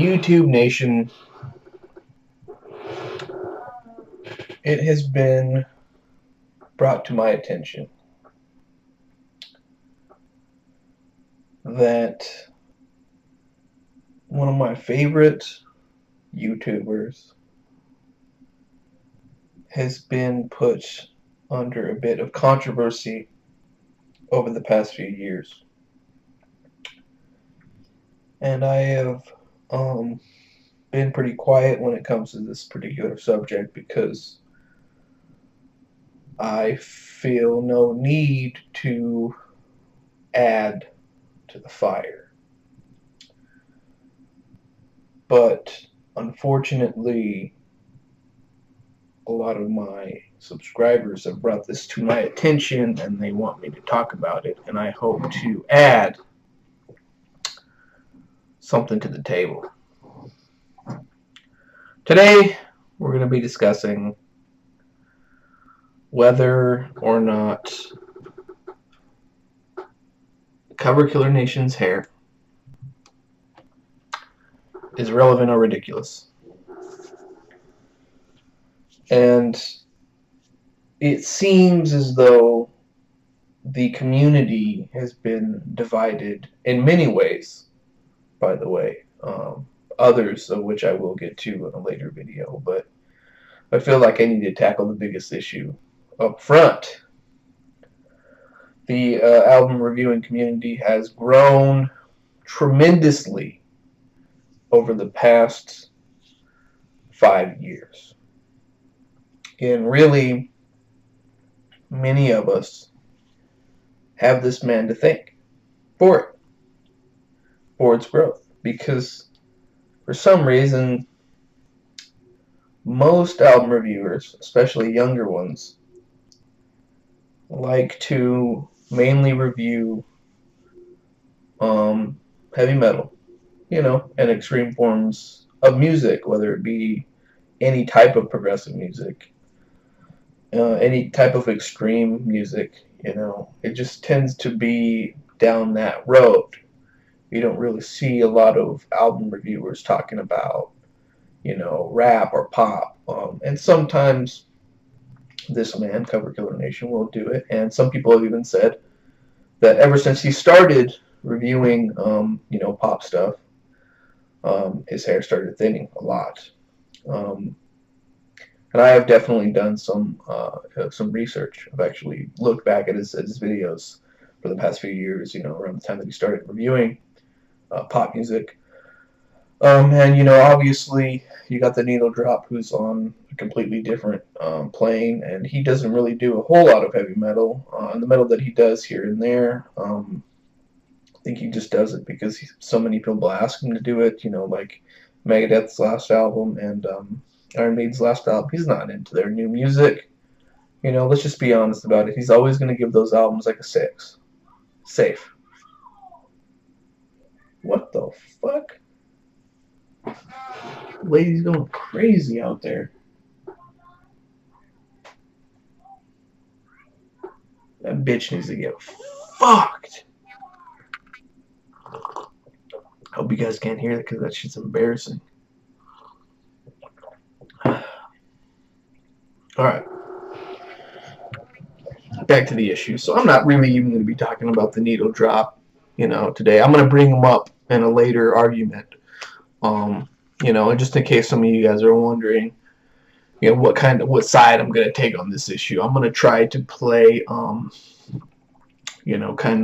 YouTube Nation, it has been brought to my attention that one of my favorite YouTubers has been put under a bit of controversy over the past few years. And I have been pretty quiet when it comes to this particular subject because I feel no need to add to the fire. But unfortunately, a lot of my subscribers have brought this to my attention and they want me to talk about it, and I hope to add something to the table. Today, we're going to be discussing whether or not Coverkillernation hair is relevant or ridiculous. And it seems as though the community has been divided in many ways, by the way. Others of which I will get to in a later video, but I feel like I need to tackle the biggest issue up front. The album reviewing community has grown tremendously over the past 5 years. And really, many of us have this man to thank for its growth, because for some reason, most album reviewers, especially younger ones, like to mainly review heavy metal, and extreme forms of music, whether it be any type of progressive music, any type of extreme music. It just tends to be down that road. You don't really see a lot of album reviewers talking about, rap or pop. And sometimes this man, Coverkillernation, will do it. And some people have even said that ever since he started reviewing, pop stuff, his hair started thinning a lot. And I have definitely done some research. I've actually looked back at his videos for the past few years, around the time that he started reviewing pop music. And obviously you got the Needle Drop, who's on a completely different plane, and he doesn't really do a whole lot of heavy metal. And the metal that he does here and there, I think he just does it because so many people ask him to do it. Like Megadeth's last album and Iron Maiden's last album. He's not into their new music. Let's just be honest about it. He's always going to give those albums like a 6. Safe. What the fuck? Lady's going crazy out there. That bitch needs to get fucked. Hope you guys can't hear that because that shit's embarrassing. Alright. Back to the issue. So I'm not really even going to be talking about the Needle Drop, today. I'm going to bring them up in a later argument. Just in case some of you guys are wondering, what side I'm going to take on this issue. I'm going to try to play, kind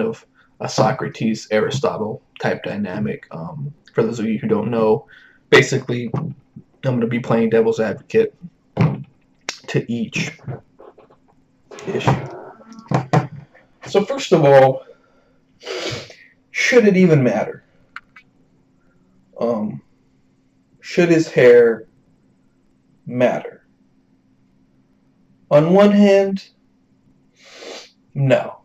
of a Socrates, Aristotle type dynamic. For those of you who don't know, basically, I'm going to be playing devil's advocate to each issue. So first of all, should it even matter? Should his hair matter? On one hand, no.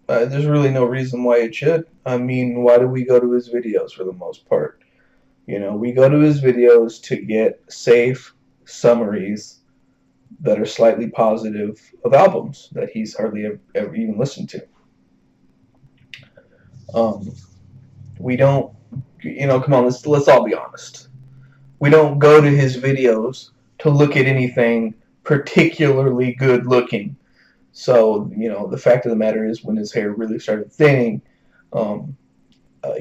There's really no reason why it should. I mean, why do we go to his videos for the most part? We go to his videos to get safe summaries that are slightly positive of albums that he's hardly ever even listened to. We don't come on, let's all be honest. We don't go to his videos to look at anything particularly good looking. So, the fact of the matter is, when his hair really started thinning, um, I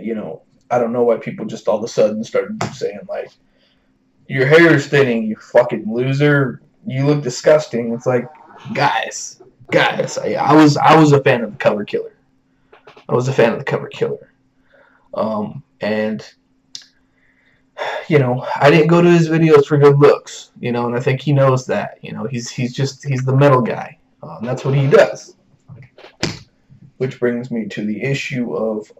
don't know why people just all of a sudden started saying, like, your hair is thinning, you fucking loser. You look disgusting. It's like, guys. I was a fan of the Cover Killer. I was a fan of the Cover Killer. And I didn't go to his videos for good looks, and I think he knows that. He's the metal guy. That's what he does. Which brings me to the issue of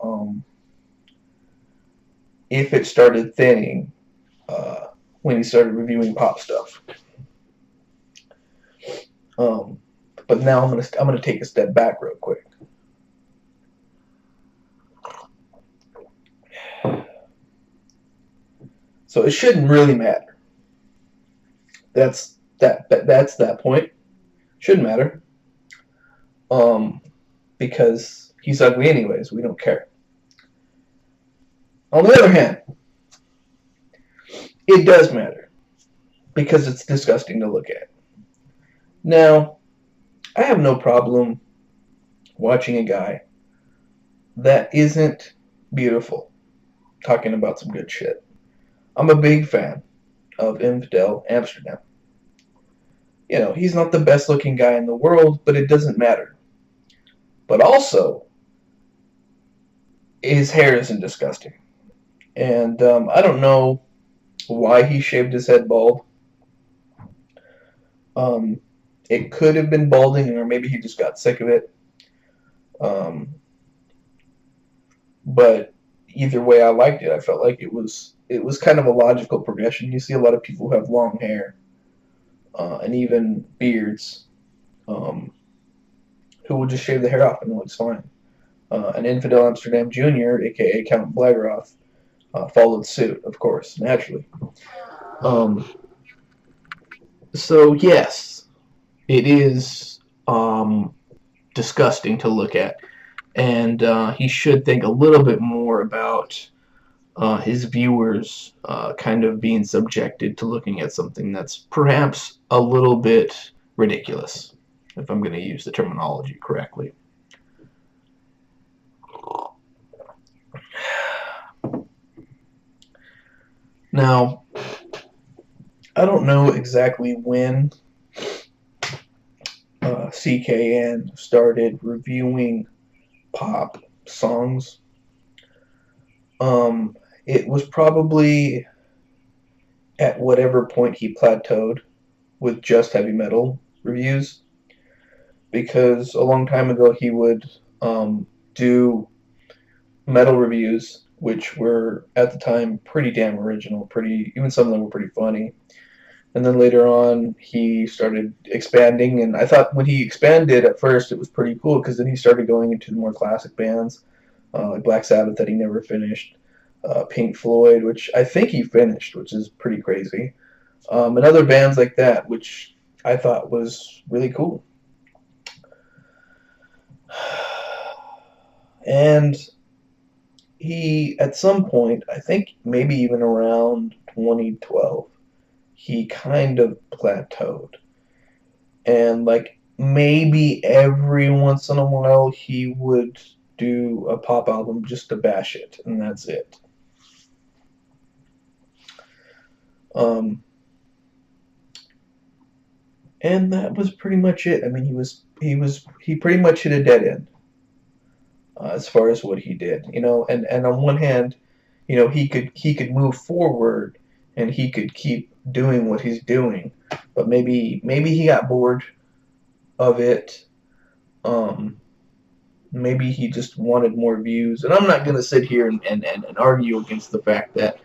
if it started thinning when he started reviewing pop stuff. But now I'm gonna take a step back real quick. So it shouldn't really matter. That's that point. Shouldn't matter. Because he's ugly anyways. We don't care. On the other hand, it does matter because it's disgusting to look at. Now, I have no problem watching a guy that isn't beautiful talking about some good shit. I'm a big fan of Infidel Amsterdam. He's not the best looking guy in the world, but it doesn't matter. But also, his hair isn't disgusting. And I don't know why he shaved his head bald. It could have been balding, or maybe he just got sick of it. But either way, I liked it. I felt like it was kind of a logical progression. You see a lot of people who have long hair and even beards who will just shave the hair off and it looks fine. And Infidel Amsterdam Jr., a.k.a. Count Blageroth, followed suit, of course, naturally. So, yes, it is disgusting to look at. And he should think a little bit more about his viewers kind of being subjected to looking at something that's perhaps a little bit ridiculous, if I'm going to use the terminology correctly. Now, I don't know exactly when CKN started reviewing pop songs. It was probably at whatever point he plateaued with just heavy metal reviews, because a long time ago he would do metal reviews, which were at the time pretty damn original, even some of them were pretty funny. And then later on he started expanding, and I thought when he expanded at first it was pretty cool, because then he started going into the more classic bands like Black Sabbath that he never finished, Pink Floyd, which I think he finished, which is pretty crazy, and other bands like that, which I thought was really cool. And he, at some point, I think maybe even around 2012, he kind of plateaued. And like maybe every once in a while he would do a pop album just to bash it, and that's it. And that was pretty much it. I mean, he pretty much hit a dead end as far as what he did, and on one hand, he could move forward and he could keep doing what he's doing, but maybe he got bored of it. Maybe he just wanted more views, and I'm not gonna sit here and argue against the fact that,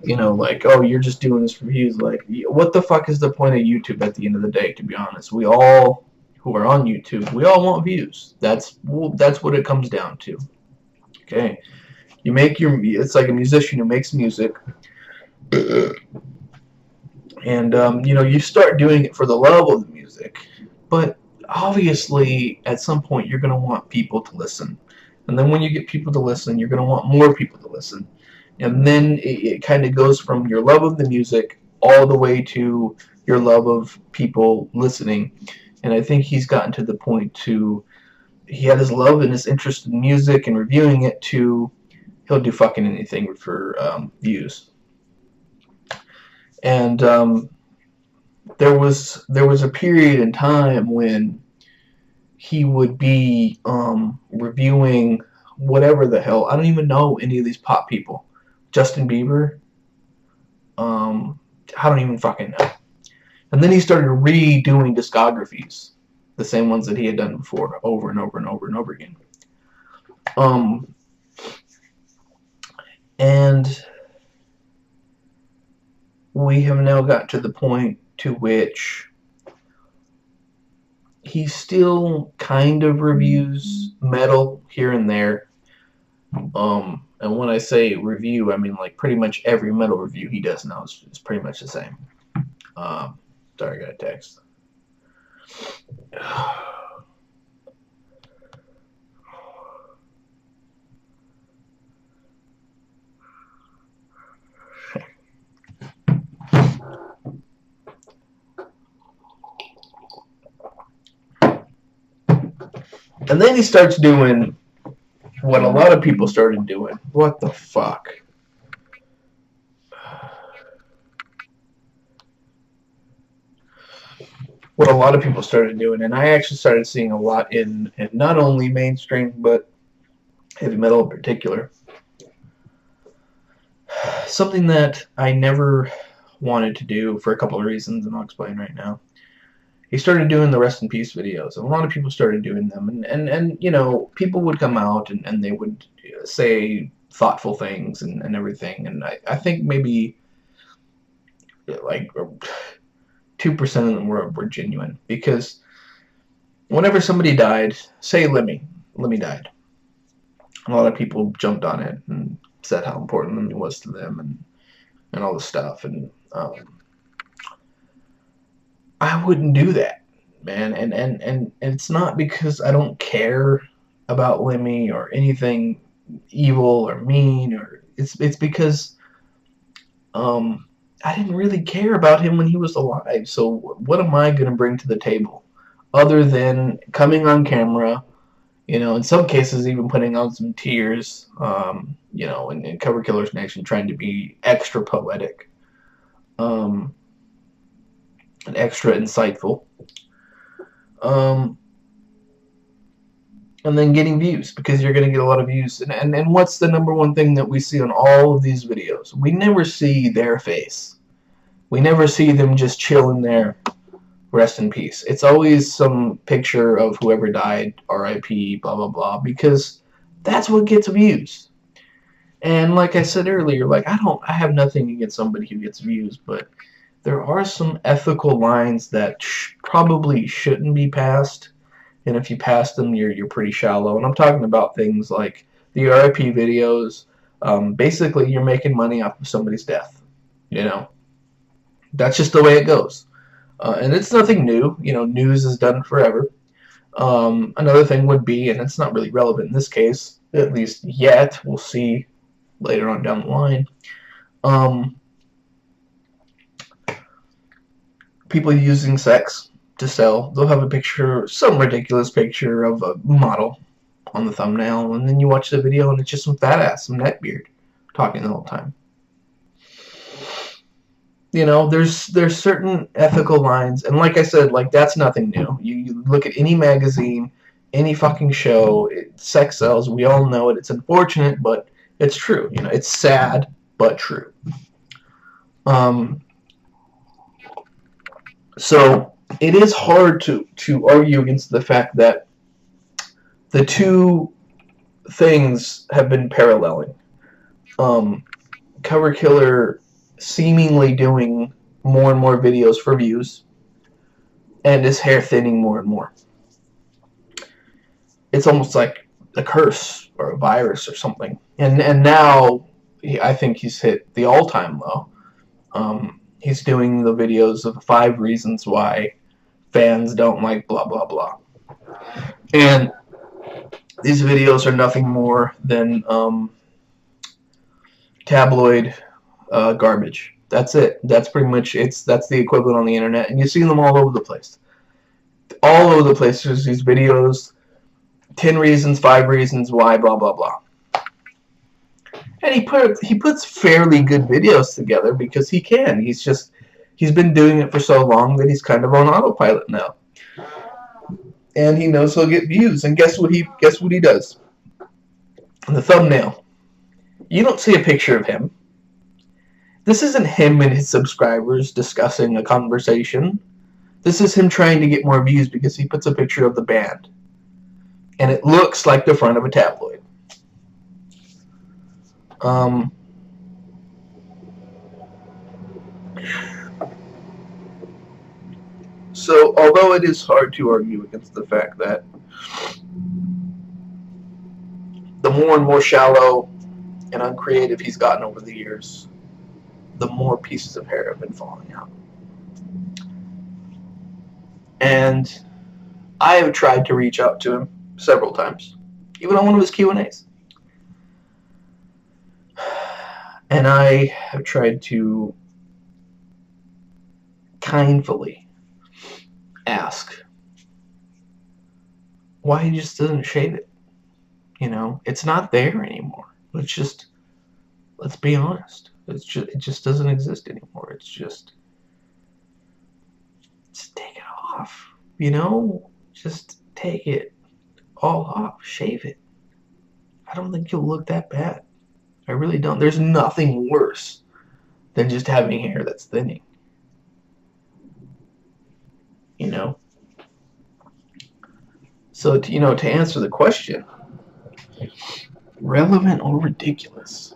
like, oh, you're just doing this for views. Like, what the fuck is the point of YouTube at the end of the day? To be honest, we all who are on YouTube, we all want views. That's what it comes down to. Okay, it's like a musician who makes music, and you start doing it for the love of the music, but obviously at some point you're going to want people to listen, and then when you get people to listen, you're going to want more people to listen, And then it kind of goes from your love of the music all the way to your love of people listening. And I think he's gotten to the point to, he had his love and his interest in music and reviewing it, to he'll do fucking anything for views. And there was a period in time when he would be reviewing whatever the hell. I don't even know any of these pop people. Justin Bieber. I don't even fucking know. And then he started redoing discographies, the same ones that he had done before, over and over and over and over again. And we have now got to the point to which he still kind of reviews metal here and there. And when I say review, I mean like pretty much every metal review he does now is pretty much the same. Sorry, I got a text. And then he starts doing what a lot of people started doing. What the fuck? What a lot of people started doing, and I actually started seeing a lot in not only mainstream, but heavy metal in particular. Something that I never wanted to do for a couple of reasons, and I'll explain right now. He started doing the rest in peace videos, and a lot of people started doing them, and you know, people would come out and they would say thoughtful things and everything, and I think maybe like 2% of them were genuine, because whenever somebody died, say Lemmy died, a lot of people jumped on it and said how important Lemmy was to them and all this stuff, and I wouldn't do that, man, and it's not because I don't care about Lemmy or anything evil or mean, or it's because I didn't really care about him when he was alive. So what am I going to bring to the table other than coming on camera, you know, in some cases even putting on some tears, you know, in Coverkillernation, trying to be extra poetic, and extra insightful, and then getting views, because you're going to get a lot of views. And what's the number one thing that we see on all of these videos? We never see their face. We never see them just chilling there, rest in peace. It's always some picture of whoever died, RIP, blah, blah, blah, because that's what gets views. And like I said earlier, like I have nothing against somebody who gets views, but there are some ethical lines that probably shouldn't be passed. And if you pass them, you're pretty shallow. And I'm talking about things like the RIP videos. Basically, you're making money off of somebody's death. You know, that's just the way it goes. And it's nothing new. You know, news is done forever. Another thing would be, and it's not really relevant in this case, at least yet. We'll see later on down the line. People using sex to sell. They'll have a picture, some ridiculous picture of a model on the thumbnail, and then you watch the video and it's just some fat ass, some neckbeard, talking the whole time. You know, there's certain ethical lines, and like I said, like that's nothing new. You look at any magazine, any fucking show, sex sells. We all know it. It's unfortunate, but it's true. You know, it's sad, but true. So it is hard to argue against the fact that the two things have been paralleling. Coverkiller seemingly doing more and more videos for views, and his hair thinning more and more. It's almost like a curse or a virus or something. And now I think he's hit the all-time low. He's doing the videos of 5 reasons why fans don't like blah blah blah, and these videos are nothing more than tabloid garbage. That's it. That's pretty much that's the equivalent on the internet, and you see them all over the place. All over the place. There's these videos, 10 reasons, 5 reasons why, blah blah blah. And he puts fairly good videos together because he can. He's been doing it for so long that he's kind of on autopilot now. And he knows he'll get views. And guess what he does? In the thumbnail, you don't see a picture of him. This isn't him and his subscribers discussing a conversation. This is him trying to get more views because he puts a picture of the band. And it looks like the front of a tabloid. So, although it is hard to argue against the fact that the more and more shallow and uncreative he's gotten over the years, the more pieces of hair have been falling out. And I have tried to reach out to him several times, even on one of his Q&As. And I have tried to kindly ask why he just doesn't shave it. You know, it's not there anymore. Let's be honest. It just doesn't exist anymore. Just take it off. You know, just take it all off. Shave it. I don't think you'll look that bad. I really don't. There's nothing worse than just having hair that's thinning. You know? So, to answer the question, relevant or ridiculous?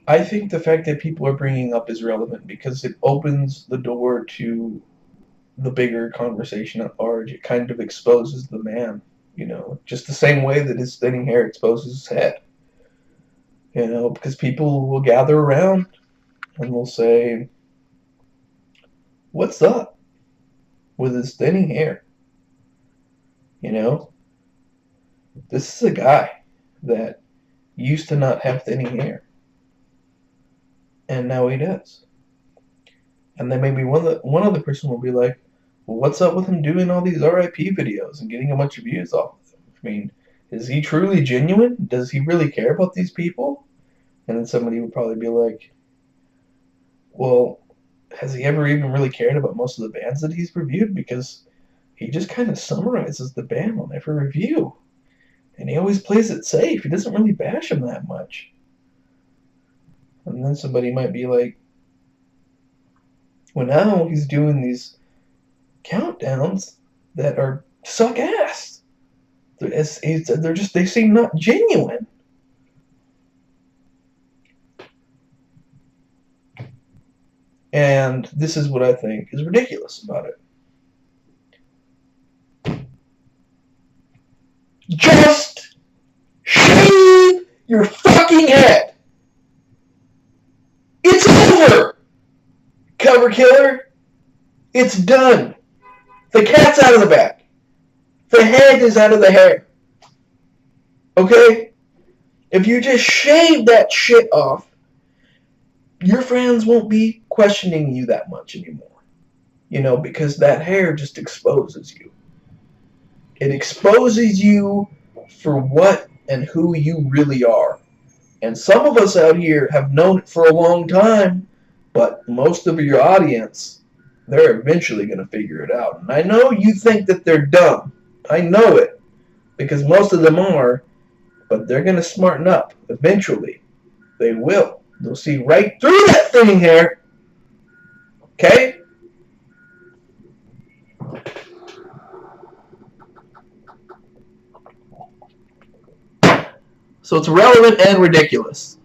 I think the fact that people are bringing up is relevant because it opens the door to the bigger conversation at large. It kind of exposes the man, just the same way that his thinning hair exposes his head. Because people will gather around and will say, what's up with his thinning hair? This is a guy that used to not have thinning hair. And now he does. And then maybe one other person will be like, well, what's up with him doing all these RIP videos and getting a bunch of views off of them? I mean, is he truly genuine? Does he really care about these people? And then somebody would probably be like, well, has he ever even really cared about most of the bands that he's reviewed? Because he just kind of summarizes the band on every review. And he always plays it safe. He doesn't really bash them that much. And then somebody might be like, well, now he's doing these countdowns that are suck ass. They seem not genuine. And this is what I think is ridiculous about it. Just shave your fucking head. It's over, Cover Killer. It's done. The cat's out of the bag. The head is out of the hair. Okay? If you just shave that shit off, your friends won't be questioning you that much anymore. Because that hair just exposes you. It exposes you for what and who you really are. And some of us out here have known it for a long time, but most of your audience, they're eventually going to figure it out. And I know you think that they're dumb. I know it, because most of them are, but they're going to smarten up eventually. They will. They'll see right through that thinning hair. Okay? So it's relevant and ridiculous.